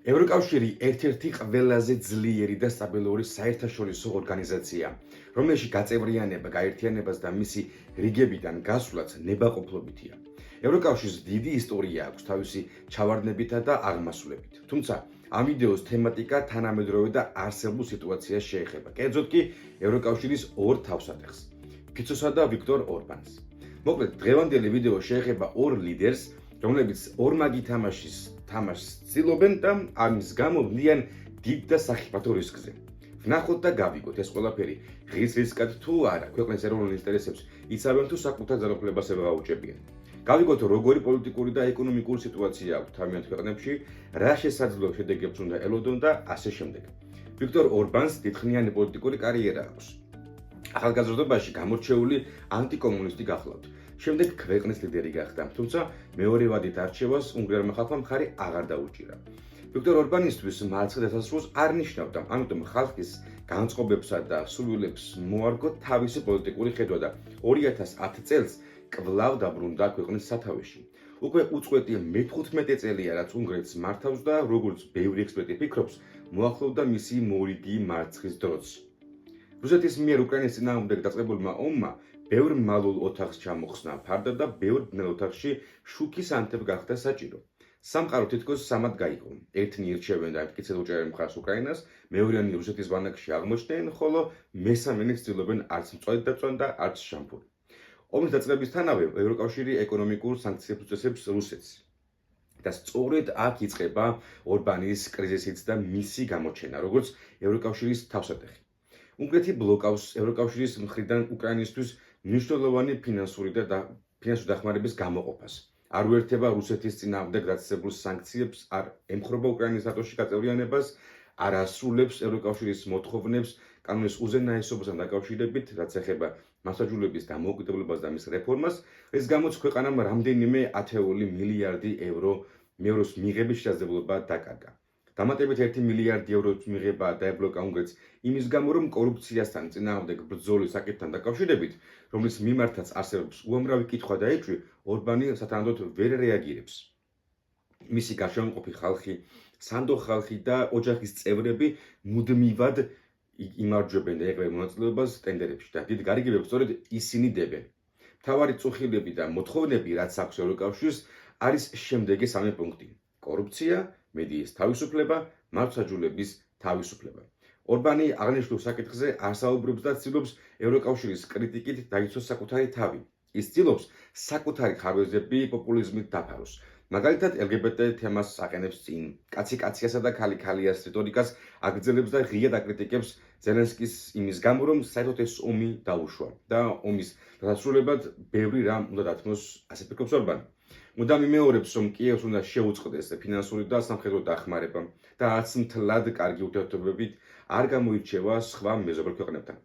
ევროკავშირი ერთ-ერთი ყველაზე ძლიერი და სტაბილური საერთაშორისო ორგანიზაციაა, რომელშიც გაწევრიანება, გაერთიანებას და მისი რიგებიდან გასვლაც ნებაყოფლობითია. ევროკავშირს დიდი ისტორია აქვს თავისი ჩავარდნებითა და აღმასვლებით. თუმცა ამ ვიდეოს თემატიკა თანამედროვე და არსებულ სიტუაციას შეეხება. კერძოდ კი ევროკავშირის ორ თავსატეხს, ფიცოსა და ვიქტორ ორბანს. მოკლედ, დღევანდელი ვიდეო შეეხება ორ ლიდერს, რომლებიც ორმაგი თამაშს ცდილობენ და ამის გამო მდიან დიდ და სახიფათო რისკზე. ვნახოთ და გავიგოთ ეს ყველაფერი ღირს რისკად თუ არა ქვეყნის ეროვნულ ინტერესებს იცავენ თუ საკუთარ ძალაუფლებას ევაუჭებიან. გავიგოთ როგორი პოლიტიკური და ეკონომიკური სიტუაცია აქვს თავიანთ ქვეყნებში, რა შესაძლო შედეგებს უნდა ელოდონ და ასე შემდეგ. ვიქტორ ორბანს დიდხნიანი პოლიტიკური კარიერა აქვს. ახალგაზრდობაში გამორჩეული ანტიკომუნისტი გახლავთ. შემდეგ ქვეყნის ლიდერი გახდა, თუმცა მეორე ვადით არჩევას უნგრელმა ხალხმა მხარი აღარ დაუჭირა. ვიქტორ ორბანისთვის მარცხი დასასრულს არ ნიშნავდა, ამიტომ ხალხის განწყობებსა და სურვილებს მოარგო თავისი პოლიტიკური ხედვა და 2010 წელს კვლავ დაბრუნდა ქვეყნის სათავეში. უკვე უწყვეტი მე-15 წელია, რაც უნგრეთს მართავს და როგორც ბევრი ექსპერტი ფიქრობს, მოახლოვდა მისი მორიგი მარცხის დროც. რუსეთის მიერ უკრაინის წინააღმდეგ დაწყებულმა ომმა ბევრ მალულ ოთახს ჩამოხსნა ფარდა და ბევრ ბნელ ოთახში შუქის ანთებ გახდა საჭირო. სამყარო თითქოს სამად გაიყო. ერთნი ირჩევენ და მტკიცედ უჭერენ მხარს უკრაინას, მეორენი რუსეთის ბანაკში აღმოჩნდნენ, ხოლო მესამენი ცდილობენ არც მწვადი დაწვან და არც შამფური. ომის დაწყებისთანავე ევროკავშირი ეკონომიკურ სანქციებს უწესებს რუსეთს. და სწორედ აქ იწყება ორბანის კრიზისიც და მისი გამოჩენა, როგორც ევროკავშირის თავსატეხი. უნგრეთი ბლოკავს ევროკავშირის მხრიდან უკრაინისთვის მნიშვნელოვანი ფინანსური დახმარების გამოყოფას. არ უერთდება რუსეთის წინააღმდეგ დაწესებულ სანქციებს, არ ემხრობა უკრაინის ნატოში გაწევრიანებას, არ ასრულებს ევროკავშირის მოთხოვნებს კანონის უზენაესობასთან დაკავშირებით, რაც ეხება მასაჯულების დამოუკიდებლობას და მის რეფორმას, რის გამოც ქვეყანამ რამდენიმე ათეული მილიარდი ევროს მიღების შესაძლებლობა დაკარგა. დამატებით 1 მილიარდი ევროს მიღება დაებლოკა უნგრეთს იმის გამო, რომ კორუფციასთან წინააღმდეგ ბრძოლის საკითხთან დაკავშირებით, რომლის მიმართაც არსებობს უამრავი კითხვა და ეჭვი, ორბანი სათანადოდ ვერ რეაგირებს. მისი გარშემოყოფი ხალხი, სანდო ხალხი და ოჯახის წევრები მუდმივად იმარჯვებენ და იღებენ მონაწილეობას ტენდერებში და დიდ გარიგებებს სწორედ ისინი დებენ. მთავარი წუხილები და მოთხოვნები, რაც აქვს ევროკავშირს, არის შემდეგი 3 პუნქტი: კორუფცია, მედიის თავისუფლება, მართლმსაჯულების თავისუფლება. ორბანი აღნიშნულ საკითხზე არ საუბრობს და ცდილობს ევროკავშირის კრიტიკით დაიცვას საკუთარი თავი. ის ცდილობს საკუთარი ხარვეზები პოპულიზმით დაფაროს. მაგალითად, LGBT თემას აყენებს წინ, კაცი-კაციასა და ქალი-ქალიას რიტორიკას აგრძელებს და ღიად აკრიტიკებს ზელენსკის იმის გამო, რომ საერთოდ ეს ომი დაუშვა და ომის დასრულებად ბევრი რამ უნდა დათმოს, ასე ფიქრობს ორბანი. მუდამ იმეორებს, რომ კიევს უნდა შეუწყდეს ფინანსური და სამხედრო დახმარება და არც მთლად კარგი ურთიერთობებით არ გამოირჩევა სხვა მეზობელ ქვეყნებთან.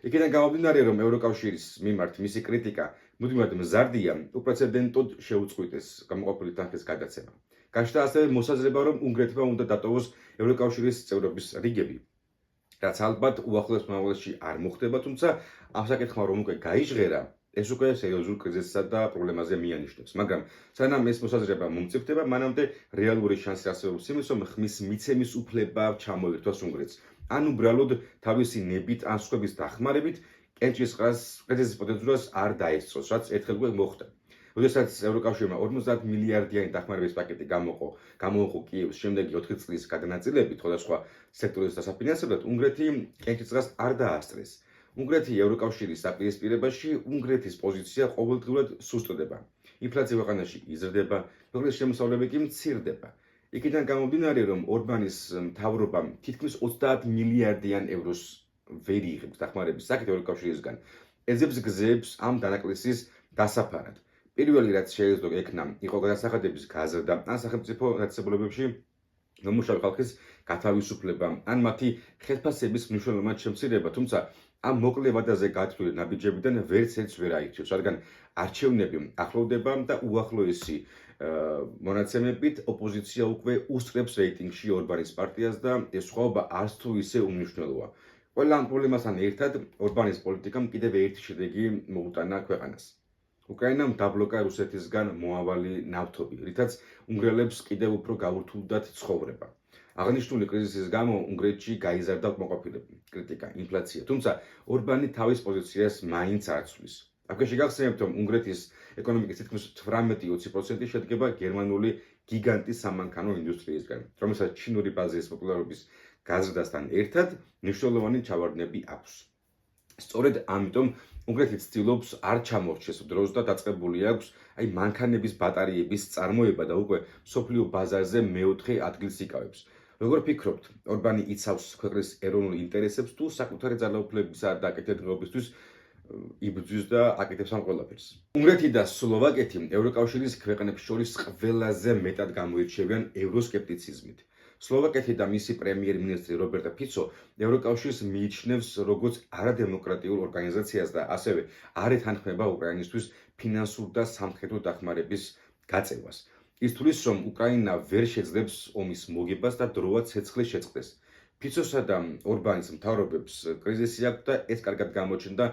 იქიდან გამომდინარე, რომ ევროკავშირის მიმართ მისი კრიტიკა მუდმივად მზარდია, უპრეცედენტოდ შეუწყვიტეს გამოყოფილი თანხის გადაცემა. გაჩნდა ასევე მოსაზრება, რომ უნგრეთმა უნდა დატოვოს ევროკავშირის წევრობის რიგები, რაც ალბათ უახლოეს მომავალში არ მოხდება, თუმცა ამ საკითხმა რომ უკვე გაიჟღერა, ეს უკვე სერიოზულ კრიზისსა და პრობლემაზე მიანიშნებს. მაგრამ სანამ ეს მოსაზრება მომწიფდება, მანამდე რეალური შანსი არსებობს იმის, რომ ხმის მიცემის უფლება ჩამოერთვას უნგრეთს. ან უბრალოდ თავისი ნებით ან სხვების დახმარებით კენჭისყრის პოტენციალს არ დაესწროს, რაც ერთხელ უკვე მოხდა. როდესაც ევროკავშირმა 50 მილიარდიანი დახმარების პაკეტი გამოუყო კიევს შემდეგი 4 წლის გადანაწილებით სხვადასხვა სექტორის დასაფინანსებლად, უნგრეთი კენჭისყრას არ დაასწრეს. უნგრეთი ევროკავშირის დაპირისპირებაში უნგრეთის პოზიცია ყოველდღიურად სუსტდება. ინფლაცია ქვეყანაში იზრდება, ქვეყნის შემოსავლები კი მცირდება. იქიდან გამომდინარე, რომ ორბანის მთავრობამ თითქმის 30 მილიარდიან ევროს ვერ იღებს დახმარების საკითხ ევროკავშირისგან, ეძებს გზებს ამ დანაკლისის დასაფარად. პირველი რაც შეეძლო ექნა იყო გადასახადების გაზრდა ან სახელმწიფო დაწესებულებებში მომუშავე ხალხის გათავისუფლება ან მათი ხელფასების მნიშვნელოვნად შემცირება, თუმცა ამ მოკლე ვადაზე გათვლილი ნაბიჯებიდან ვერც ერთს ვერ აირჩევს, რადგან არჩევნები ახლოვდება და უახლოესი მონაცემებით ოპოზიცია უკვე უსწრებს რეიტინგში ორბანის პარტიას და ეს სხვაობა არც თუ ისე უმნიშვნელოა. ყველა ამ პრობლემასთან ერთად ორბანის პოლიტიკამ კიდევ ერთი შედეგი მოუტანა ქვეყანას. უკრაინამ დაბლოკა რუსეთისგან მოავალი ნავთობი, რითაც უნგრელებს კიდევ უფრო გაურთულდათ ცხოვრება. აღნიშნული კრიზისის გამო უნგრეთში გაიზარდა კმაყოფილება, კრიტიკა, ინფლაცია, თუმცა ორბანი თავის პოზიციას მაინც არ ცვლის. აფრიკაში გახსენებთ, რომ უნგრეთის ეკონომიკის თითქმის 18-20% შედგება გერმანული გიგანტის სამანქანო ინდუსტრიისგან, რომელსაც ჩინური ბაზრის პოპულარობის გაზრდასთან ერთად მნიშვნელოვანი ჩავარდნები აქვს. სწორედ ამიტომ უნგრეთი ცდილობს არ ჩამორჩეს დროს და დაწყებული აქვს მანქანების ბატარეების წარმოება და უკვე მსოფლიო ბაზარზე მეოთხე ადგილს იკავებს. როგორ ფიქრობთ, ორბანი იცავს ქვეყნის ეროვნულ ინტერესებს თუ საკუთარი ძალაუფლებისა და აკეთებდღეობისთვის იბრძვის და აკეთებს ამ ყველაფერს? უნგრეთი და სლოვაკეთი ევროკავშირის ქვეყნებს შორის ყველაზე მეტად გამოირჩევიან ევროსკეპტიციზმით. სლოვაკეთი და მისი პრემიერ-მინისტრი რობერტ ფიცო ევროკავშირს მიიჩნევს როგორც არადემოკრატიულ ორგანიზაციას და ასევე არ ეთანხმება უკრაინისთვის ფინანსურ და სამხედრო დახმარების გაწევას. ის თვლის, რომ უკრაინა ვერ შეძლებს ომის მოგებას და დროა ცეცხლი შეწყდეს. ფიცოსა და ორბანის მთავრობებს კრიზისი აქვს და ეს კარგად გამოჩნდა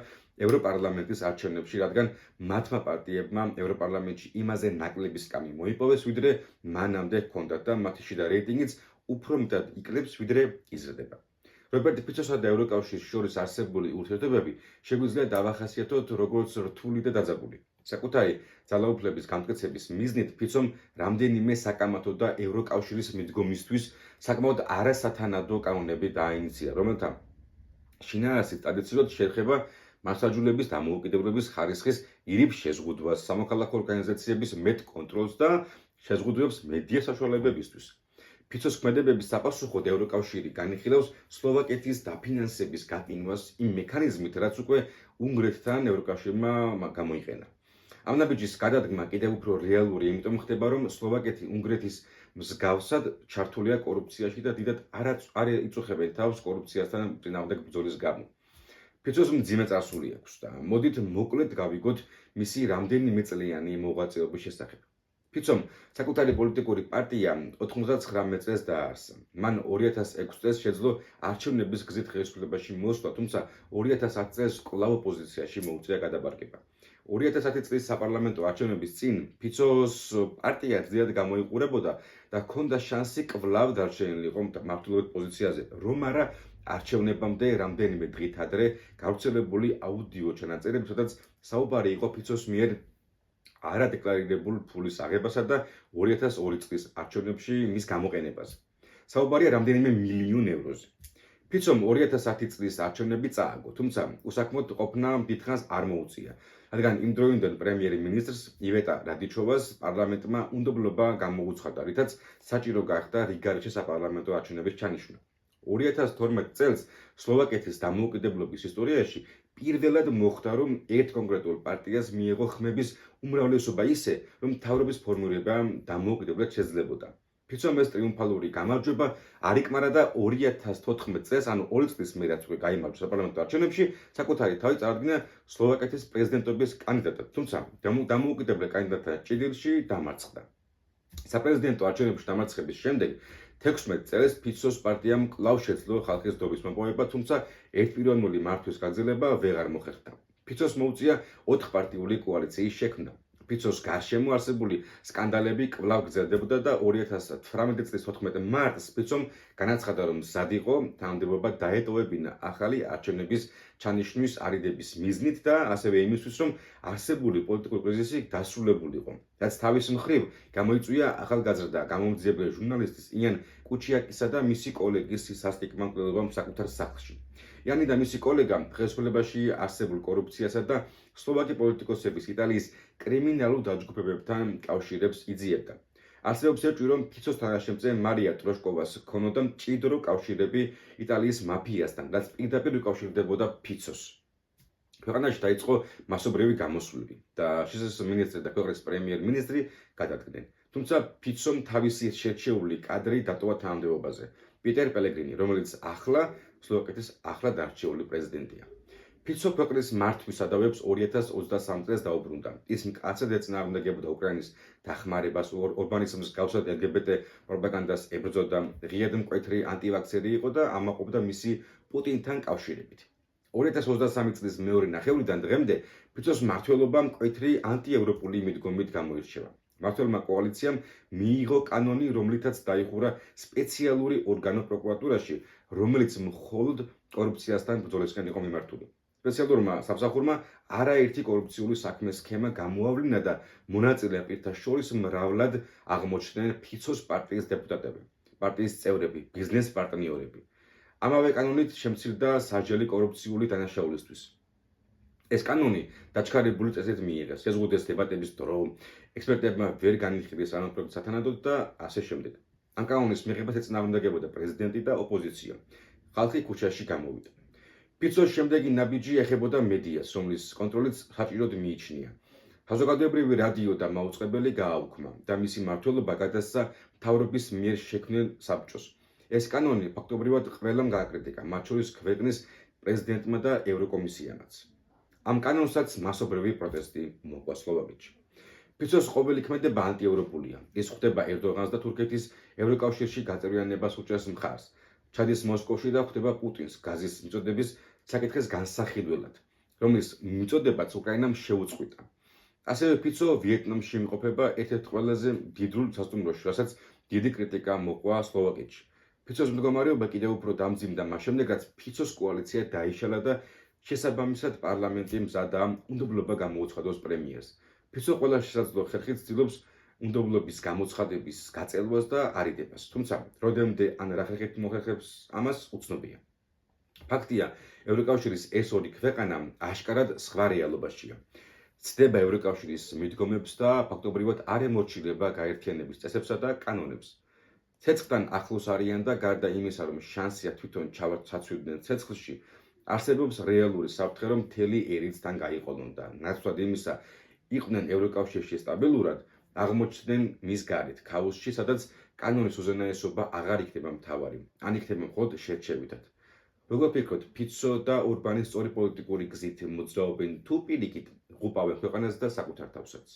ევროპარლამენტის არჩევნებში, რადგან მათმა პარტიებმა ევროპარლამენტში იმაზე ნაკლები სკამი მოიპოვეს, ვიდრე მანამდე ჰქონდათ და მათი შიდა რეიტინგიც უფრო მეტად იკლებს, ვიდრე იზრდება. რობერტ ფიცოსა და ევროკავშირის შორის არსებული ურთიერთობები შეგვიძლია დავახასიათოთ როგორც რთული და დაძაბული. საკუთარი ძალაუფლების გამტკიცების მიზნით ფიცომ რამდენიმე საკამათო და ევროკავშირის მიდგომისთვის საკმაოდ არასათანადო კანონები დააინიცია, რომელთა შინაარსით ტრადიციულად შეეხება მასაჯულების დამოუკიდებლობის ხარისხის ირიბ შეზღუდვას, სამოქალაქო ორგანიზაციების მეტ კონტროლს და შეზღუდვებს მედია საშუალებებისთვის. ფიცოს ქმედებების საპასუხოდ ევროკავშირი განიხილავს სლოვაკეთის დაფინანსების გატინვას იმ მექანიზმით, რაც უკვე უნგრეთთან ევროკავშირმა გამოიყენა. ამ ნაბიჯის გადადგმა კიდევ უფრო რეალური, იმიტომ ხდება, რომ სლოვაკეთი უნგრეთის მსგავსად ჩართულია კორუფციაში და დიდად არ იწუხებენ თავს კორუფციასთან წინააღმდეგ ბრძოლის გამო. ფიცოს მძიმე წარსული აქვს და მოდით მოკლედ გავიგოთ მისი რამდენიმე წლიანი მოღვაწეობის შესახებ. ფიცომ საკუთარი პოლიტიკური პარტია 99 წელს დააარსა. მან 2006 წელს შეძლო არჩევნების გზით ხელისუფლებაში მოსვლა, თუმცა 2010 წელს კვლავ ოპოზიციაში მოუწია გადაბარგება. 2010 წლის საპარლამენტო არჩევნების წინ ფიცოს პარტია ძლიერ გამოიყურებოდა და ჰქონდა შანსი კვლავ დარჩენილიყო მმართველობის პოზიციაზე, რომ არა არჩევნებამდე რამდენიმე დღით ადრე გავრცელებული აუდიო ჩანაწერები, სადაც საუბარი იყო ფიცოს მიერ არადეკლარირებულ ფულის აღებასა და 2002 წლის არჩევნებში მის გამოყენებაზე. საუბარია რამდენიმე მილიონ ევროზე. ფიცომ 2010 წლის არჩევნები წააგო, თუმცა უსაქმოდ ყოფნა დიდხანს არ მოუწია, რადგან იმდროინდელ პრემიერ-მინისტრს ივეტა რადიჩოვას პარლამენტმა უნდობლობა გამოუცხადა, რითაც საჭირო გახდა რიგარეშე საპარლამენტო არჩევნების ჩანიშვნა. 2012 წელს სლოვაკეთის დამოუკიდებლობის ისტორიაში პირველად მოხდა, რომ ერთ კონკრეტულ პარტიას მიიღო ხმების უმრავლესობა ისე, რომ მთავრობის ფორმირება დამოუკიდებლად შეძლებოდა. ფიცომ ეს ტრიუმფალური გამარჯვება არ იკმარა და 2014 წელს, ანუ 2 წლის მერე უკვე გაიმარჯვა საპარლამენტო არჩევნებში, საკუთარი თავი წარადგინა სლოვაკეთის პრეზიდენტობის კანდიდატად, თუმცა დამოუკიდებელ კანდიდატთა ჭიდილში დამარცხდა. საპრეზიდენტო არჩევნებში დამარცხების შემდეგ 16 წელს ფიცოს პარტიამ კვლავ შეძლო ხალხის დობის მოპოვება, თუმცა ერთპიროვნული მართვის გაგრძელება ვეღარ მოხერხდა. ფიცოს მოუწია 4 პარტიული კოალიციის შექმნა. ფიცოს გარშემო არსებული სკანდალები კვლავ გრძელდებოდა და 2018 წლის 14 მარტს ფიცომ განაცხადა, რომ მზად იყო თანამდებობა დაეტოვებინა ახალი არჩევნების ჩანიშვნის არიდების მიზნით და ასევე იმისთვის, რომ არსებული პოლიტიკური კრიზისი დასრულებულიყო. რაც თავის მხრივ გამოიწვია ახალგაზრდა გამომძიებელი ჟურნალისტის იან კუჩიაკისა და მისი კოლეგის სასტიკმა მკვლელობამ საკუთარ სახლში. იანი და მისი კოლეგა ხელისუფლებაში არსებულ კორუფციასა და სლოვაკი პოლიტიკოსების იტალიის კრიმინალურ დაჯგუფებებთან კავშირებს იძიებდა. არსებობს ეჭვი, რომ ფიცოს თანაშემწე მარია ტროშკოვას ჰქონოდა მჭიდრო კავშირები იტალიის მაფიასთან, რაც პირდაპირ უკავშირდებოდა ფიცოს. ქვეყანაში დაიწყო მასობრივი გამოსვლები და შესაძლოა მინისტრი და ქვეყნის პრემიერ-მინისტრი გადადგნენ. თუმცა ფიცომ თავისი შერჩეული კადრი დატოვა თანამდებობაზე, პიტერ პელეგრინი, რომელიც ახლა სლოვაკეთის ახლად არჩეული პრეზიდენტია. ფიცო ქვეყნის მართვის სადავებს 2023 წელს დაუბრუნდა. ის მკაცრად ეწინააღმდეგებოდა უკრაინის დახმარებას, ორბანის მსგავსად LGBT პროპაგანდას ებრძოდა, ღიად მკვეთრი ანტივაქსერი იყო და ამაყობდა მისი პუტინთან კავშირებით. 2023 წლის მეორე ნახევრიდან დღემდე ფიცოს მმართველობა მკვეთრი ანტიევროპული მიდგომით გამოირჩევა. მმართველმა კოალიციამ მიიღო კანონი, რომლითაც დაიხურა სპეციალური ორგანო პროკურატურაში, რომელიც მხოლოდ კორუფციასთან ბრძოლისკენ იყო მიმართული. სპეციალურმა სამსახურმა არაერთი კორუფციული საქმის სქემა გამოავლინა და მონაწილე პირთა შორის მრავლად აღმოჩნდნენ ფიცოს პარტიის დეპუტატები, პარტიის წევრები, ბიზნეს პარტნიორები. ამავე კანონით შემცირდა საჯელი კორუფციული დანაშაულისთვის. ეს კანონი დაჩქარებული წესით მიიღეს, შეზღუდეს დებატების დრო, ექსპერტებმა ვერ განიხილეს ამ პროექტს სათანადოდ და ასე შემდეგ. ამ კანონის მიღებას ეწინააღმდეგებოდა პრეზიდენტი და ოპოზიცია. ხალხი ქუჩაში გამოვიდა. ფიცოს შემდეგი ნაბიჯი ეხებოდა მედიას, რომლის კონტროლიც საჭიროდ მიიჩნია. საზოგადოებრივი რადიო და მაუწყებელი გააუქმა და მისი მმართველობა გადასცა მთავრობის მიერ შექმნილ საბჭოს. ეს კანონი ფაქტობრივად ყველამ გააკრიტიკა, მათ შორის ქვეყნის პრეზიდენტმა და ევროკომისიამაც. ამ კანონსაც მასობრივი პროტესტი მოყვა სლოვაკეთში. ფიცოს ყოველი ქმედება ანტიევროპულია. ის ხვდება ერდოღანს და თურქეთის ევროკავშირში გაწევრიანებას უჭერს მხარს. ჩადის მოსკოვში და ხვდება პუტინს გაზის მიწოდების საკითხის განსახილველად, რომლის მიწოდებაც უკრაინამ შეუწყვიტა. ასევე ფიცო ვიეტნამში იმყოფება ერთ-ერთ ყველაზე მდიდრულ სასტუმროში, რასაც დიდი კრიტიკა მოყვა სლოვაკეთში. ფიცოს მდგომარეობა კიდევ უფრო დამძიმდა მას შემდეგ, რაც ფიცოს კოალიცია დაიშალა და შესაბამისად პარლამენტი მზადაა უნდობლობა გამოუცხადოს პრემიერს. ფიცო ყველა შესაძლო ხერხით ცდილობს უნდობლობის გამოცხადების გაწელვას და არიდებას, თუმცა როდემდე ან რა ხერხით მოხერხებს ამას უცნობია. ფაქტია, ევროკავშირის ეს ორი ქვეყანა აშკარად სხვა რეალობაშია. ცდება ევროკავშირის მიდგომებს და ფაქტობრივად არ ემორჩილება გაერთიანების წესებსა და კანონებს. ცეცხლთან ახლოს არიან და გარდა იმისა, რომ შანსია თვითონ ჩავარცაცვიდნენ ცეცხლში, არსებობს რეალური საფრთხე, რომ მთელი ერიც თან გაიყოლონ და ნაცვლად იმისა, იყვნენ ევროკავშირში სტაბილურად, აღმოჩნდნენ მის გარეთ, ქაოსში, სადაც კანონის უზენაესობა აღარ იქნება მთავარი, ან იქნება მხოლოდ შერჩევითად. როგორ ფიქრობთ, ფიცო და ურბანის სწორი პოლიტიკური გზით მოძრაობენ თუ პირიქით, ღუპავენ ქვეყანას და საკუთარ თავსაც?